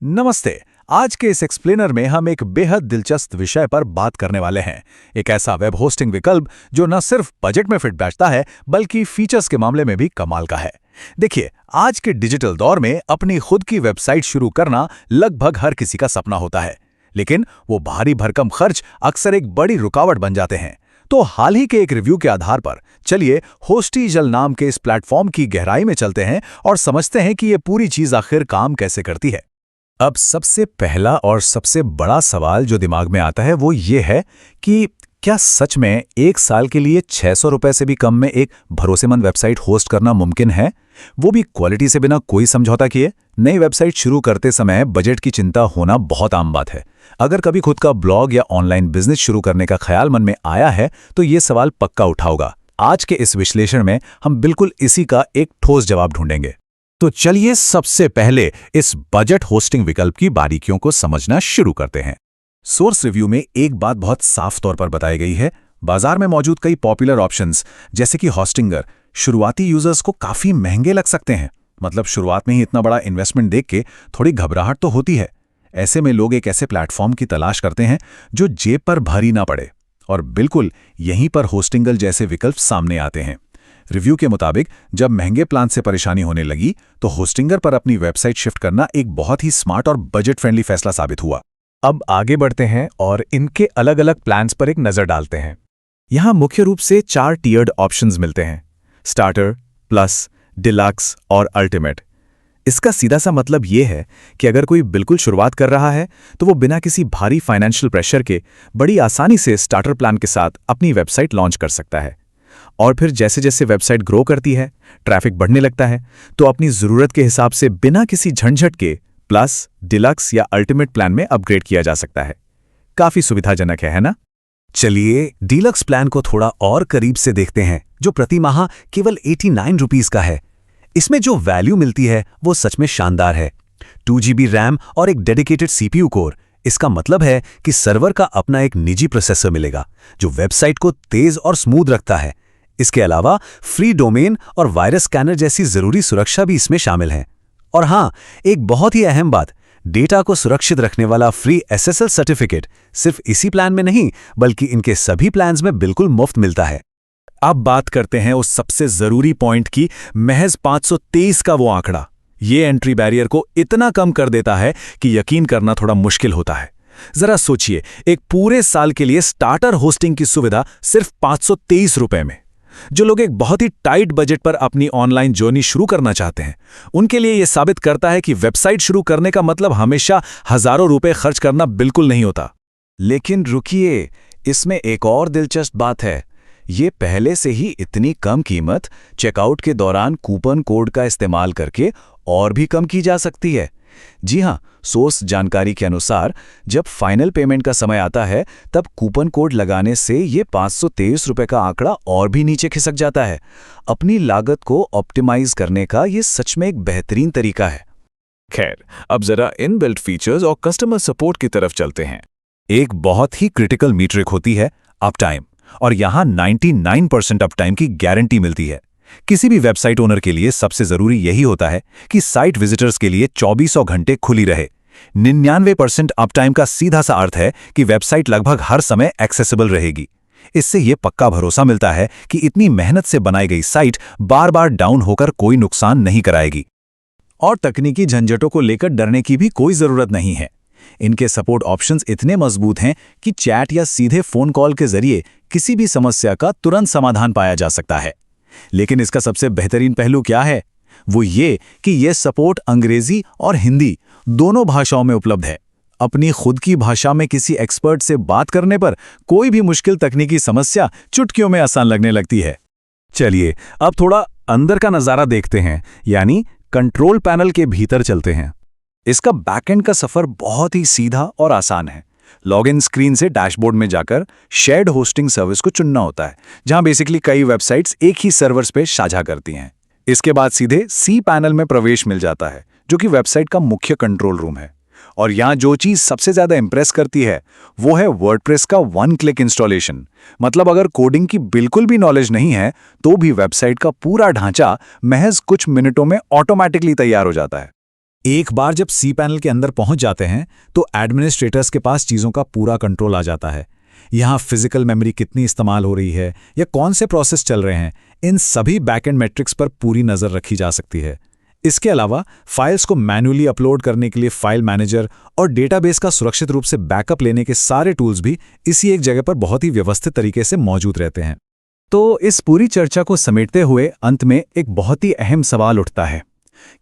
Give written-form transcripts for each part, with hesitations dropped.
नमस्ते। आज के इस एक्सप्लेनर में हम एक बेहद दिलचस्प विषय पर बात करने वाले हैं। एक ऐसा वेब होस्टिंग विकल्प जो न सिर्फ बजट में फिट बैठता है बल्कि फीचर्स के मामले में भी कमाल का है। देखिए, आज के डिजिटल दौर में अपनी खुद की वेबसाइट शुरू करना लगभग हर किसी का सपना होता है, लेकिन वो भारी भरकम खर्च अक्सर एक बड़ी रुकावट बन जाते हैं। तो हाल ही के एक रिव्यू के आधार पर चलिए होस्टिजल नाम के इस प्लेटफॉर्म की गहराई में चलते हैं और समझते हैं कि ये पूरी चीज आखिर काम कैसे करती है। अब सबसे पहला और सबसे बड़ा सवाल जो दिमाग में आता है वो ये है कि क्या सच में एक साल के लिए 600 रुपए से भी कम में एक भरोसेमंद वेबसाइट होस्ट करना मुमकिन है, वो भी क्वालिटी से बिना कोई समझौता किए। नई वेबसाइट शुरू करते समय बजट की चिंता होना बहुत आम बात है। अगर कभी खुद का ब्लॉग या ऑनलाइन बिजनेस शुरू करने का ख्याल मन में आया है तो ये सवाल पक्का उठा होगा। आज के इस विश्लेषण में हम बिल्कुल इसी का एक ठोस जवाब ढूंढेंगे। तो चलिए सबसे पहले इस बजट होस्टिंग विकल्प की बारीकियों को समझना शुरू करते हैं। सोर्स रिव्यू में एक बात बहुत साफ तौर पर बताई गई है। बाजार में मौजूद कई पॉपुलर ऑप्शंस जैसे कि होस्टिंगर शुरुआती यूजर्स को काफी महंगे लग सकते हैं। मतलब शुरुआत में ही इतना बड़ा इन्वेस्टमेंट देख के थोड़ी घबराहट तो होती है। ऐसे में लोग एक ऐसे प्लेटफॉर्म की तलाश करते हैं जो जेब पर भारी ना पड़े, और बिल्कुल यहीं पर होस्टिंगल जैसे विकल्प सामने आते हैं। रिव्यू के मुताबिक जब महंगे प्लान से परेशानी होने लगी तो होस्टिंगर पर अपनी वेबसाइट शिफ्ट करना एक बहुत ही स्मार्ट और बजट फ्रेंडली फैसला साबित हुआ। अब आगे बढ़ते हैं और इनके अलग अलग प्लान्स पर एक नज़र डालते हैं। यहाँ मुख्य रूप से 4 टियर्ड ऑप्शंस मिलते हैं: स्टार्टर, प्लस, डिलक्स और अल्टीमेट। इसका सीधा सा मतलब ये है कि अगर कोई बिल्कुल शुरुआत कर रहा है तो वो बिना किसी भारी फाइनेंशियल प्रेशर के बड़ी आसानी से स्टार्टर प्लान के साथ अपनी वेबसाइट लॉन्च कर सकता है। और फिर जैसे जैसे वेबसाइट ग्रो करती है, ट्रैफिक बढ़ने लगता है, तो अपनी ज़रूरत के हिसाब से बिना किसी झंझट के प्लस, डिलक्स या अल्टीमेट प्लान में अपग्रेड किया जा सकता है। काफ़ी सुविधाजनक है ना? चलिए डीलक्स प्लान को थोड़ा और करीब से देखते हैं, जो प्रति माह केवल 89 रुपीस का है। इसमें जो वैल्यू मिलती है वो सच में शानदार है। 2 GB रैम और एक डेडिकेटेड CPU कोर। इसका मतलब है कि सर्वर का अपना एक निजी प्रोसेसर मिलेगा जो वेबसाइट को तेज और स्मूथ रखता है। इसके अलावा फ्री डोमेन और वायरस स्कैनर जैसी जरूरी सुरक्षा भी इसमें शामिल है। और हाँ, एक बहुत ही अहम बात, डेटा को सुरक्षित रखने वाला फ्री SSL सर्टिफिकेट सिर्फ इसी प्लान में नहीं बल्कि इनके सभी प्लान्स में बिल्कुल मुफ्त मिलता है। अब बात करते हैं उस सबसे जरूरी पॉइंट की, महज 523 का वो आंकड़ा। ये एंट्री बैरियर को इतना कम कर देता है कि यकीन करना थोड़ा मुश्किल होता है। जरा सोचिए, एक पूरे साल के लिए स्टार्टर होस्टिंग की सुविधा सिर्फ 523 रुपए में। जो लोग एक बहुत ही टाइट बजट पर अपनी ऑनलाइन जर्नी शुरू करना चाहते हैं, उनके लिए यह साबित करता है कि वेबसाइट शुरू करने का मतलब हमेशा हजारों रुपए खर्च करना बिल्कुल नहीं होता। लेकिन रुकिए, इसमें एक और दिलचस्प बात है। ये पहले से ही इतनी कम कीमत चेकआउट के दौरान कूपन कोड का इस्तेमाल करके और भी कम की जा सकती है। जी हां, सोर्स जानकारी के अनुसार जब फाइनल पेमेंट का समय आता है तब कूपन कोड लगाने से ये 523 रुपए का आंकड़ा और भी नीचे खिसक जाता है। अपनी लागत को ऑप्टिमाइज करने का ये सच में एक बेहतरीन तरीका है। खैर, अब जरा इनबिल्ट फीचर्स और कस्टमर सपोर्ट की तरफ चलते हैं। एक बहुत ही क्रिटिकल मीट्रिक होती है अप टाइम, और यहां 99% अप टाइम की गारंटी मिलती है। किसी भी वेबसाइट ओनर के लिए सबसे जरूरी यही होता है कि साइट विजिटर्स के लिए 2400 घंटे खुली रहे। 99% अप टाइम का सीधा सा अर्थ है कि वेबसाइट लगभग हर समय एक्सेसिबल रहेगी। इससे यह पक्का भरोसा मिलता है कि इतनी मेहनत से बनाई गई साइट बार बार डाउन होकर कोई नुकसान नहीं कराएगी। और तकनीकी झंझटों को लेकर डरने की भी कोई जरूरत नहीं है। इनके सपोर्ट ऑप्शंस इतने मजबूत हैं कि चैट या सीधे फोन कॉल के जरिए किसी भी समस्या का तुरंत समाधान पाया जा सकता है। लेकिन इसका सबसे बेहतरीन पहलू क्या है? वो ये कि यह सपोर्ट अंग्रेजी और हिंदी दोनों भाषाओं में उपलब्ध है। अपनी खुद की भाषा में किसी एक्सपर्ट से बात करने पर कोई भी मुश्किल तकनीकी समस्या चुटकियों में आसान लगने लगती है। चलिए अब थोड़ा अंदर का नज़ारा देखते हैं, यानी कंट्रोल पैनल के भीतर चलते हैं। इसका बैकएंड का सफर बहुत ही सीधा और आसान है। लॉगिन स्क्रीन से डैशबोर्ड में जाकर शेयर्ड होस्टिंग सर्विस को चुनना होता है, जहां बेसिकली कई वेबसाइट्स एक ही सर्वर्स पे साझा करती हैं। इसके बाद सीधे सी पैनल में प्रवेश मिल जाता है, जो कि वेबसाइट का मुख्य कंट्रोल रूम है। और यहाँ जो चीज़ सबसे ज़्यादा इंप्रेस करती है वो है वर्डप्रेस का 1 क्लिक इंस्टॉलेशन। मतलब अगर कोडिंग की बिल्कुल भी नॉलेज नहीं है तो भी वेबसाइट का पूरा ढांचा महज कुछ मिनटों में ऑटोमेटिकली तैयार हो जाता है। एक बार जब सी पैनल के अंदर पहुंच जाते हैं तो एडमिनिस्ट्रेटर्स के पास चीज़ों का पूरा कंट्रोल आ जाता है। यहाँ फिजिकल मेमोरी कितनी इस्तेमाल हो रही है या कौन से प्रोसेस चल रहे हैं, इन सभी बैकएंड मैट्रिक्स पर पूरी नज़र रखी जा सकती है। इसके अलावा फाइल्स को मैन्युअली अपलोड करने के लिए फाइल मैनेजर और डेटाबेस का सुरक्षित रूप से बैकअप लेने के सारे टूल्स भी इसी एक जगह पर बहुत ही व्यवस्थित तरीके से मौजूद रहते हैं। तो इस पूरी चर्चा को समेटते हुए अंत में एक बहुत ही अहम सवाल उठता है,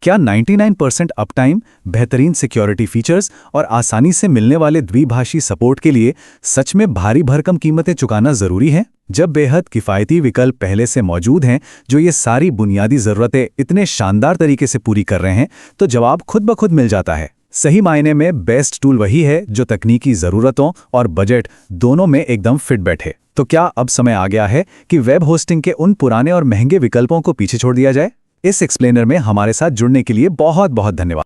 क्या 99% अपटाइम, बेहतरीन सिक्योरिटी फीचर्स और आसानी से मिलने वाले द्विभाषी सपोर्ट के लिए सच में भारी भरकम कीमतें चुकाना जरूरी है? जब बेहद किफ़ायती विकल्प पहले से मौजूद हैं जो ये सारी बुनियादी ज़रूरतें इतने शानदार तरीके से पूरी कर रहे हैं, तो जवाब खुद ब खुद मिल जाता है। सही मायने में बेस्ट टूल वही है जो तकनीकी ज़रूरतों और बजट दोनों में एकदम फिट बैठे। तो क्या अब समय आ गया है कि वेब होस्टिंग के उन पुराने और महंगे विकल्पों को पीछे छोड़ दिया जाए? इस एक्सप्लेनर में हमारे साथ जुड़ने के लिए बहुत बहुत धन्यवाद।